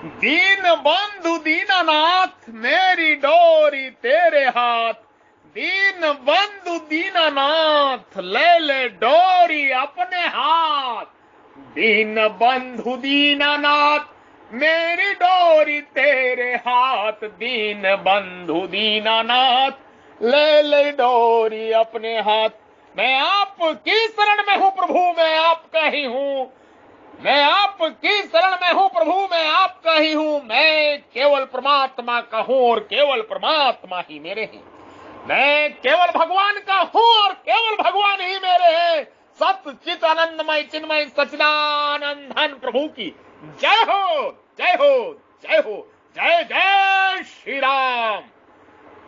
दीन बंधु दीनानाथ मेरी डोरी तेरे हाथ। दीन बंधु दीनानाथ ले ले डोरी अपने हाथ। दीन बंधु दीनानाथ मेरी डोरी तेरे हाथ। दीन बंधु दीनानाथ ले ले डोरी अपने हाथ। मैं आपकी शरण में हूँ प्रभु, मैं आपका ही हूँ। मैं आपकी शरण में हूँ प्रभु, मैं आपका ही हूँ। मैं केवल परमात्मा का हूँ और केवल परमात्मा ही मेरे हैं। मैं केवल भगवान का हूँ और केवल भगवान ही मेरे हैं। सत चित आनंदमय चिन्मय सच्चिदानंदन प्रभु की जय हो, जय हो, जय हो। जय जय श्री राम।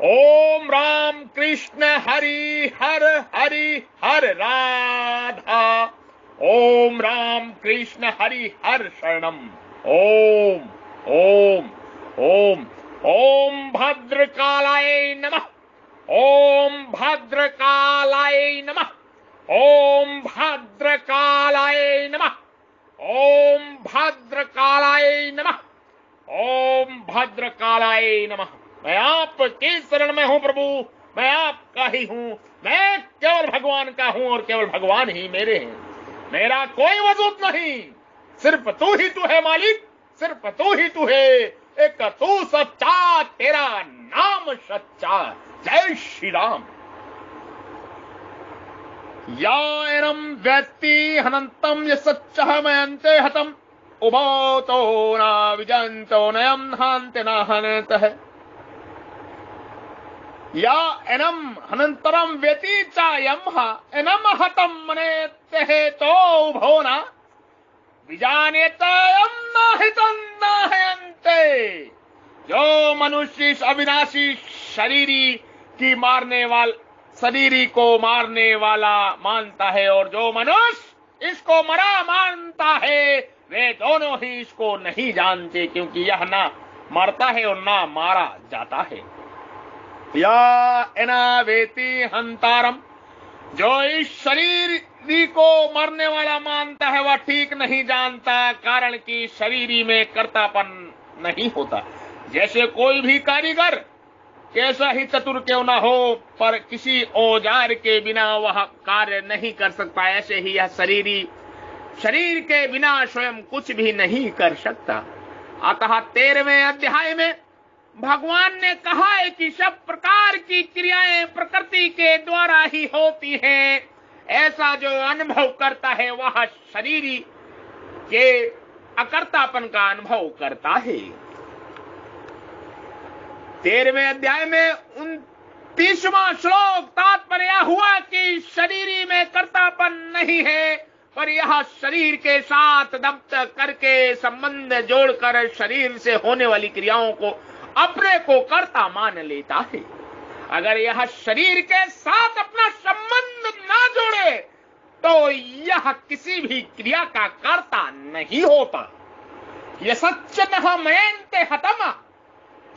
ओम राम कृष्ण हरि हर हरि हर राधा। ओम राम कृष्ण हरि हर शरणम। ओम ओम ओम ओम भद्रकालाय नमः। ओम भद्रकालाय नमः। ओम भद्रकालाय नमः। ओम भद्रकालाय नमः। ओम भद्रकालाय नमः। मैं आपकी शरण में हूं प्रभु, मैं आपका ही हूं। मैं केवल भगवान का हूं और केवल भगवान ही मेरे हैं। मेरा कोई वजूद नहीं, सिर्फ तू ही तू है मालिक, सिर्फ तू ही तू है। एक तू सच्चा, तेरा नाम सच्चा। जय श्री राम। या एनम व्यक्ति हनंतम य सच्चः मयन्ते हतम। उभौ तो न विजंतो नयम हान्ते न हनतः। या एनम हनंतरम व्यति चायम एनम हतम मनेते तो उभौ न विजानेत यम न हितं न हयन्ते। जो मनुष्य इस अविनाशी शरीरी की शरीरी को मारने वाला मानता है और जो मनुष्य इसको मरा मानता है, वे दोनों ही इसको नहीं जानते, क्योंकि यह ना मरता है और ना मारा जाता है। या एना वेति हंतारम, जो इस शरीर को मरने वाला मानता है वह ठीक नहीं जानता, कारण कि शरीरी में कर्तापन नहीं होता। जैसे कोई भी कारीगर कैसा ही चतुर क्यों ना हो, पर किसी औजार के बिना वह कार्य नहीं कर सकता, ऐसे ही यह शरीर के बिना स्वयं कुछ भी नहीं कर सकता। अतः 13वें अध्याय में भगवान ने कहा है कि सब प्रकार की क्रियाएं प्रकृति के द्वारा ही होती हैं। ऐसा जो अनुभव करता है वह शरीरी के अकर्तापन का अनुभव करता है। 13वें अध्याय में 29वां श्लोक तात्पर्य हुआ कि शरीरी में कर्तापन नहीं है, पर यह शरीर के साथ दब्त करके संबंध जोड़कर शरीर से होने वाली क्रियाओं को अपने को कर्ता मान लेता है। अगर यह शरीर के साथ अपना संबंध ना जोड़े तो यह किसी भी क्रिया का कर्ता नहीं होता। यह सच्च न मयन्ते हतम,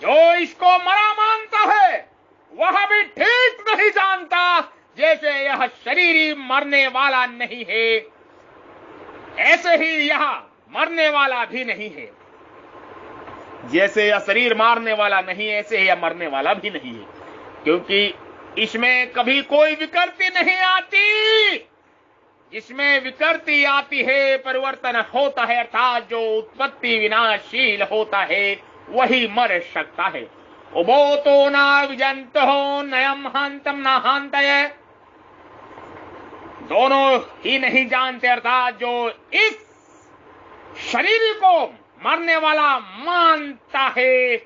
जो इसको मरा मानता है वह भी ठीक नहीं जानता। जैसे यह शरीर मरने वाला नहीं है, ऐसे ही यह मरने वाला भी नहीं है। जैसे यह शरीर मारने वाला नहीं, ऐसे ही यह मरने वाला भी नहीं है, क्योंकि इसमें कभी कोई विकृति नहीं आती। जिसमें विकृति आती है, परिवर्तन होता है, अर्थात जो उत्पत्ति विनाशील होता है वही मर सकता है। उभो तो न विजंतो नयम हांतम न हांतये, दोनों ही नहीं जानते, अर्थात जो इस शरीर को मरने वाला मानता है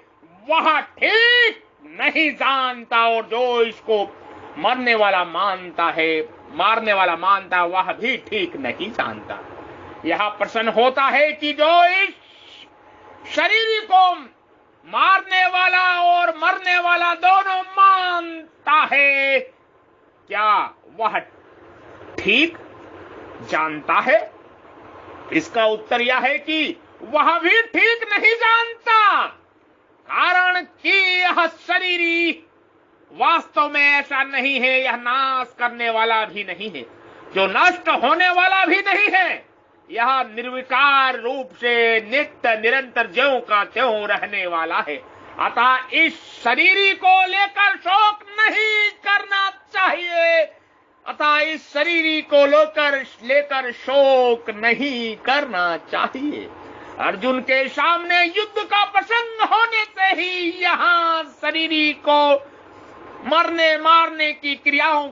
वह ठीक नहीं जानता, और जो इसको मरने वाला मानता है, मारने वाला मानता, वह भी ठीक नहीं जानता। यह प्रश्न होता है कि जो इस शरीर को मारने वाला और मरने वाला दोनों मानता है, क्या वह ठीक जानता है? इसका उत्तर यह है कि वह भी ठीक नहीं जानता, कारण कि यह शरीरी वास्तव में ऐसा नहीं है। यह नाश करने वाला भी नहीं है, जो नष्ट होने वाला भी नहीं है, यह निर्विकार रूप से नित्य निरंतर ज्यों का त्यों रहने वाला है। अतः इस शरीर को लेकर शोक नहीं करना चाहिए। अतः इस शरीर को लेकर शोक नहीं करना चाहिए। अर्जुन के सामने युद्ध का प्रसंग होने से ही यहाँ शरीर को मरने मारने की क्रियाओं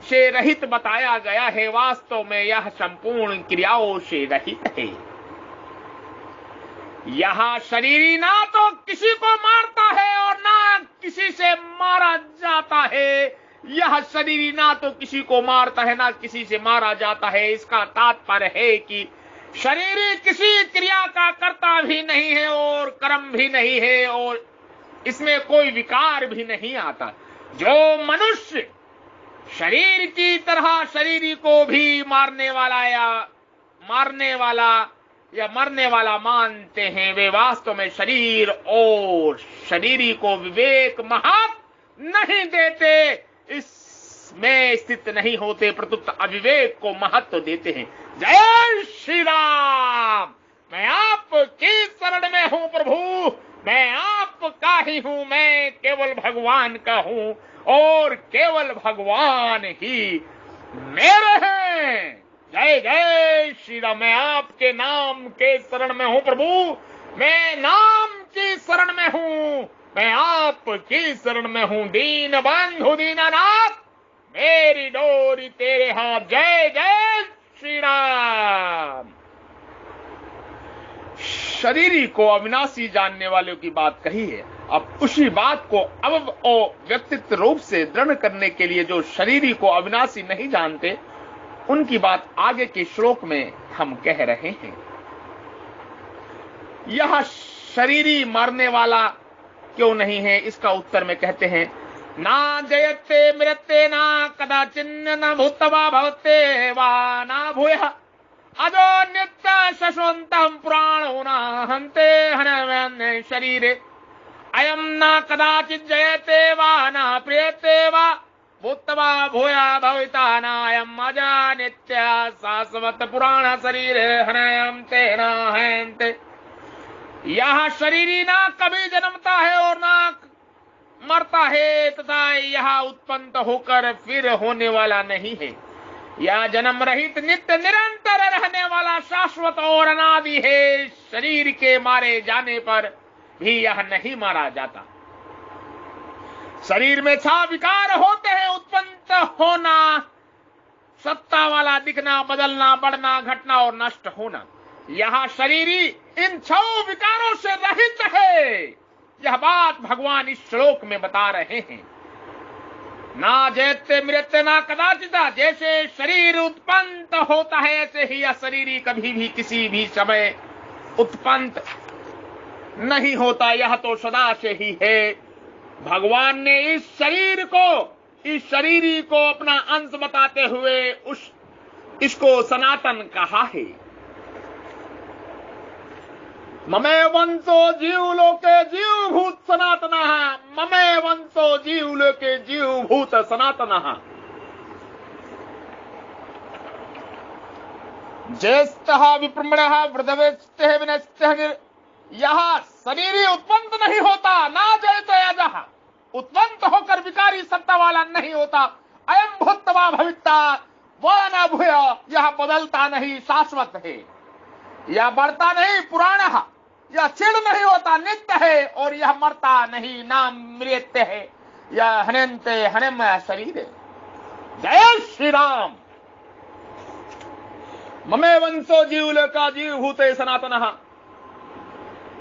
से रहित बताया गया है। वास्तव में यह संपूर्ण क्रियाओं से रहित है। यह शरीर ना तो किसी को मारता है और ना किसी से मारा जाता है। यह शरीर ना तो किसी को मारता है ना किसी से मारा जाता है। इसका तात्पर्य है कि शरीर किसी क्रिया का कर्ता भी नहीं है और कर्म भी नहीं है और इसमें कोई विकार भी नहीं आता। जो मनुष्य शरीर की तरह शरीर को भी मारने वाला या मरने वाला मानते हैं, वे वास्तव में शरीर और शरीरी को विवेक महत्व नहीं देते, इसमें स्थित नहीं होते, प्रत्युत अविवेक को महत्व देते हैं। जय श्री राम। मैं आपकी शरण में हूं प्रभु, मैं आपका ही हूं, मैं केवल भगवान का हूं और केवल भगवान ही मेरे हैं। जय जय श्री राम। मैं आपके नाम के शरण में हूं प्रभु, मैं नाम की शरण में हूं, मैं आपकी शरण में हूं। दीन बंधु दीनानाथ, मेरी डोरी तेरे हाथ। जय जय श्री राम। शरीरी को अविनाशी जानने वालों की बात कही है। अब उसी बात को व्यक्तित्व रूप से दृढ़ करने के लिए जो शरीरी को अविनाशी नहीं जानते, उनकी बात आगे के श्लोक में हम कह रहे हैं। यह शरीरी मरने वाला क्यों नहीं है, इसका उत्तर में कहते हैं, ना जयते मृत्ये ना कदाचिन्न न भूत्वा भवते वा ना भूयः अजो नित्य शश्वन्तम् पुराणो न हन्ते हनन्ये शरीरे अयम् न कदाचित् जयते वा न प्रियते वा भूत्वा भूया भविता नायम् अजा नित्य शाश्वत पुराण शरीरे हनन्ते न हन्ते। यह शरीरी ना कभी जन्मता है और ना मरता है तथा यह उत्पन्न होकर फिर होने वाला नहीं है। यह जन्म रहित नित्य निरंतर रहने वाला शाश्वत और अनादि है। शरीर के मारे जाने पर भी यह नहीं मारा जाता। शरीर में 6 विकार होते हैं, उत्पन्न होना, सत्ता वाला दिखना, बदलना, बढ़ना, घटना और नष्ट होना। यह शरीरी इन 6 विकारों से रहित है। यह बात भगवान इस श्लोक में बता रहे हैं। ना जयते मृत्य ना कदाचिता, जैसे शरीर उत्पन्न होता है ऐसे ही यह शरीर कभी भी किसी भी समय उत्पन्न नहीं होता, यह तो सदा से ही है। भगवान ने इस शरीर को अपना अंश बताते हुए इसको सनातन कहा है। ममे वंशो जीव लोके जीव भूत सनातनः, ममे वंशो जीव लोके जीव भूत सनातनः। ज्येष्ठः विप्रमणः वृद्धवेष्टः विनष्टः। यह शरीर उत्पन्न नहीं होता, ना जयते अजः, उत्पन्न होकर विकारी सत्ता वाला नहीं होता। अयम भूत्वा भविता वह न भूय, यह बदलता नहीं, शाश्वत है। यह बढ़ता नहीं, पुराणः, यह क्षीण नहीं होता, नित्य है। और यह मरता नहीं, ना मृत्य है। यह हनन्ते हनमय शरीर है। जय श्री राम। ममे वंशो जीवलोका जीव भूते सनातनः।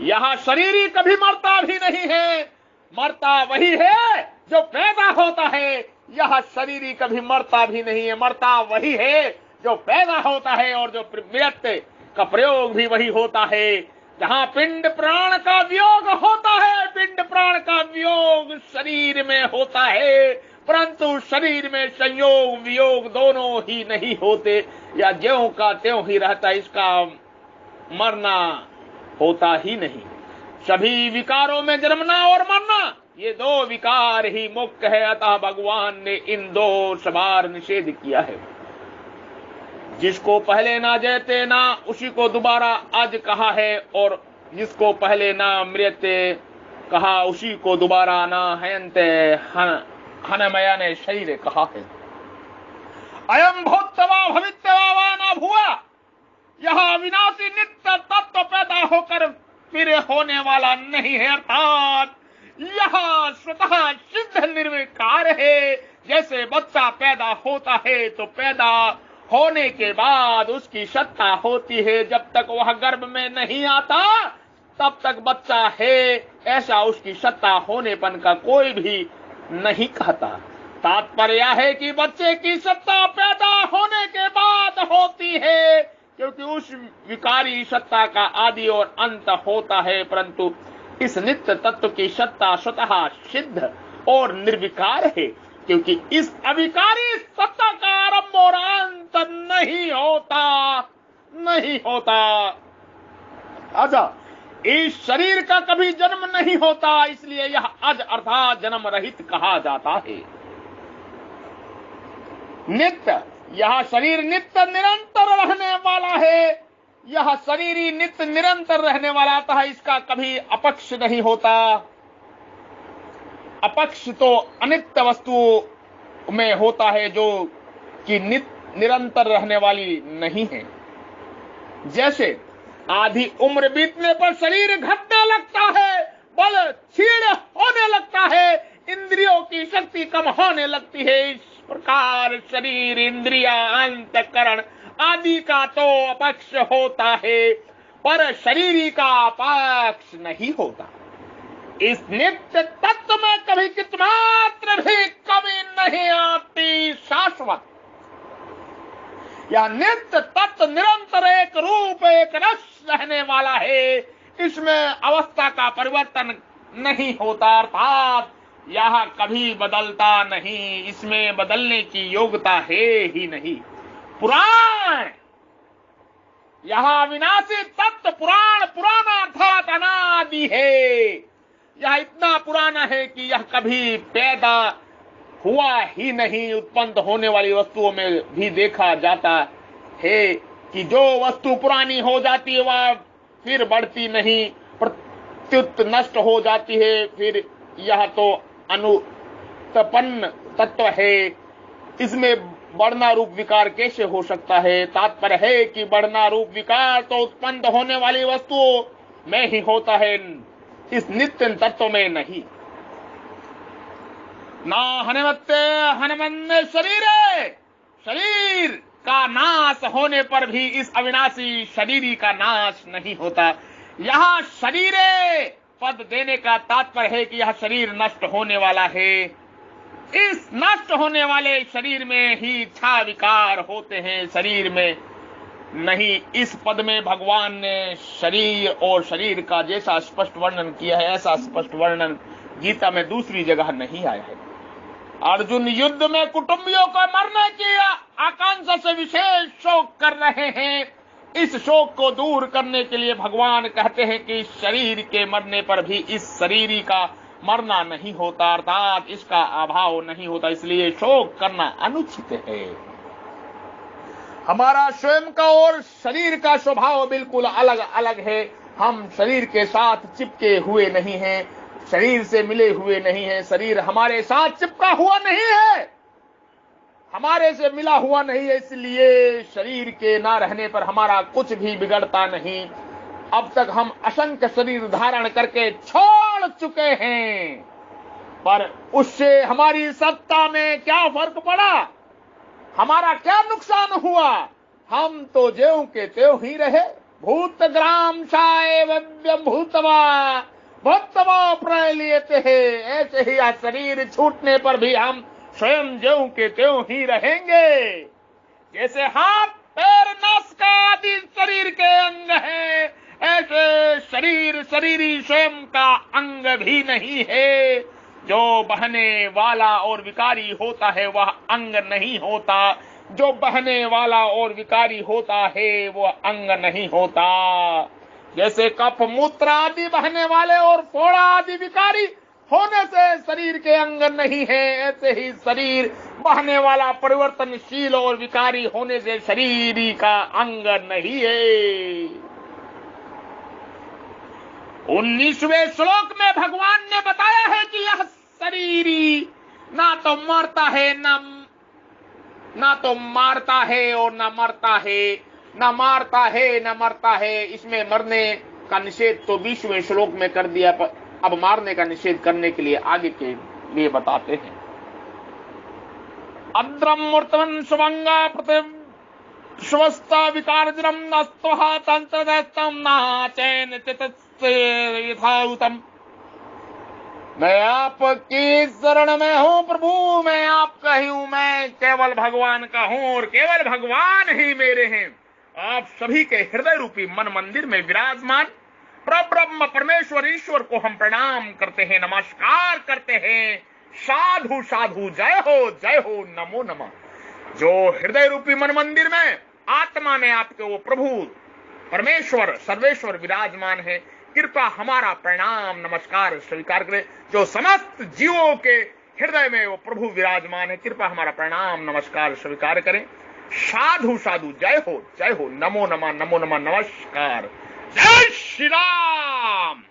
यह शरीर कभी मरता भी नहीं है, मरता वही है जो पैदा होता है। यह शरीर कभी मरता भी नहीं है, मरता वही है जो पैदा होता है। और जो मृत्यु का प्रयोग भी वही होता है। जहां पिंड प्राण का वियोग होता है, पिंड प्राण का वियोग शरीर में होता है, परंतु शरीर में संयोग वियोग दोनों ही नहीं होते। या ज्यों का त्यों ही रहता, इसका मरना होता ही नहीं। सभी विकारों में जन्मना और मरना, ये 2 विकार ही मुख्य है। अतः भगवान ने इन 2 सवार निषेध किया है। जिसको पहले ना जयते ना उसी को दोबारा आज कहा है, और जिसको पहले ना मृत्य कहा उसी को दोबारा ना हयंते हनमया ने शरीर कहा है। अयम भूतवा भविष्यवा वा न भुआ, यह अविनाशी नित्य तत्व पैदा होकर फिर होने वाला नहीं है, अर्थात यह स्वतः सिद्ध निर्विकार है। जैसे बच्चा पैदा होता है तो पैदा होने के बाद उसकी सत्ता होती है, जब तक वह गर्भ में नहीं आता तब तक बच्चा है, ऐसा उसकी सत्ता होनेपन का कोई भी नहीं कहता। तात्पर्य है कि बच्चे की सत्ता पैदा होने के बाद होती है, क्योंकि उस विकारी सत्ता का आदि और अंत होता है, परंतु इस नित्य तत्व की सत्ता स्वतः सिद्ध और निर्विकार है, क्योंकि इस अविकारी सत्ता का आरंभ और अंत नहीं होता। अच्छा, इस शरीर का कभी जन्म नहीं होता, इसलिए यह अज अर्थात जन्म रहित कहा जाता है। नित्य, यह शरीर नित्य निरंतर रहने वाला है। यह शरीर ही नित्य निरंतर रहने वाला था, इसका कभी अपक्ष नहीं होता। अपक्ष तो अनित्य वस्तु में होता है, जो कि निरंतर रहने वाली नहीं है। जैसे आधी उम्र बीतने पर शरीर घटने लगता है, बल क्षीण होने लगता है, इंद्रियों की शक्ति कम होने लगती है। इस प्रकार शरीर, इंद्रिया, अंतःकरण आदि का तो अपक्ष होता है, पर शरीर का अपक्ष नहीं होता। इस नित्य तत्व में कभी कितमात्र भी कमी नहीं आती, शाश्वत। यह नित्य तत्व निरंतर एक रूप एक रस रहने वाला है, इसमें अवस्था का परिवर्तन नहीं होता, अर्थात यह कभी बदलता नहीं, इसमें बदलने की योग्यता है ही नहीं। पुराण, यह अविनाशी तत्व पुराण, पुराना अर्थात अनादि है। यह इतना पुराना है कि यह कभी पैदा हुआ ही नहीं। उत्पन्न होने वाली वस्तुओं में भी देखा जाता है कि जो वस्तु पुरानी हो जाती है वह फिर बढ़ती नहीं, प्रत्युत नष्ट हो जाती है। फिर यह तो अनुत्पन्न तत्व है, इसमें बढ़ना रूप विकार कैसे हो सकता है? तात्पर्य है कि बढ़ना रूप विकार तो उत्पन्न होने वाली वस्तुओं में ही होता है, इस नित्य तत्व में नहीं। ना हनुमत्ते हनुमन्ने शरीर का नाश होने पर भी इस अविनाशी शरीरी का नाश नहीं होता। यह शरीरे पद देने का तात्पर्य है कि यह शरीर नष्ट होने वाला है। इस नष्ट होने वाले शरीर में ही इच्छा विकार होते हैं, शरीर में नहीं। इस पद में भगवान ने शरीर और शरीर का जैसा स्पष्ट वर्णन किया है, ऐसा स्पष्ट वर्णन गीता में दूसरी जगह नहीं आया है। अर्जुन युद्ध में कुटुंबियों को मरने की आकांक्षा से विशेष शोक कर रहे हैं। इस शोक को दूर करने के लिए भगवान कहते हैं कि शरीर के मरने पर भी इस शरीरी का मरना नहीं होता, अर्थात इसका अभाव नहीं होता, इसलिए शोक करना अनुचित है। हमारा स्वयं का और शरीर का स्वभाव बिल्कुल अलग अलग है। हम शरीर के साथ चिपके हुए नहीं हैं, शरीर से मिले हुए नहीं हैं। शरीर हमारे साथ चिपका हुआ नहीं है, हमारे से मिला हुआ नहीं है, इसलिए शरीर के ना रहने पर हमारा कुछ भी बिगड़ता नहीं। अब तक हम असंख्य शरीर धारण करके छोड़ चुके हैं, पर उससे हमारी सत्ता में क्या फर्क पड़ा? हमारा क्या नुकसान हुआ? हम तो ज्यों के त्यों ही रहे। भूत ग्राम साए भूतवा भूतवा प्रलियते है। ऐसे ही यह शरीर छूटने पर भी हम स्वयं ज्यों के त्यों ही रहेंगे। जैसे हाथ पैर नासिका आदि शरीर के अंग हैं, ऐसे शरीर शरीरी स्वयं का अंग भी नहीं है। जो बहने वाला और विकारी होता है वह अंग नहीं होता, जो बहने वाला और विकारी होता है वह अंग नहीं होता। जैसे कफ मूत्र आदि बहने वाले और फोड़ा आदि विकारी होने से शरीर के अंग नहीं है, ऐसे ही शरीर बहने वाला, परिवर्तनशील और विकारी होने से शरीर का अंग नहीं है। 19वें श्लोक में भगवान ने बताया है कि यह शरीर ना तो मरता है, ना तो मारता है और ना मरता है, ना मारता है ना मरता है। इसमें मरने का निषेध तो 20वें श्लोक में कर दिया, अब मारने का निषेध करने के लिए आगे के लिए बताते हैं। अद्रम मूर्तवन सुभंगा प्रतिस्वस्था विकारजरम नस्त्वहा तंत्रदस्तम नाचैन चित्तस्य यथाउतम। मैं आपकी शरण में हूं प्रभु, मैं आपका ही हूं, मैं केवल भगवान का हूं और केवल भगवान ही मेरे हैं। आप सभी के हृदय रूपी मन मंदिर में विराजमान परब्रह्म परमेश्वर ईश्वर को हम प्रणाम करते हैं, नमस्कार करते हैं। साधु साधु, जय हो, नमो नमः। जो हृदय रूपी मन मंदिर में आत्मा में आपके वो प्रभु परमेश्वर सर्वेश्वर विराजमान है, कृपा हमारा प्रणाम नमस्कार स्वीकार करें। जो समस्त जीवों के हृदय में वो प्रभु विराजमान है, कृपा हमारा प्रणाम नमस्कार स्वीकार करें। साधु साधु, जय हो, नमो नमः, नमस्कार। जय श्री राम।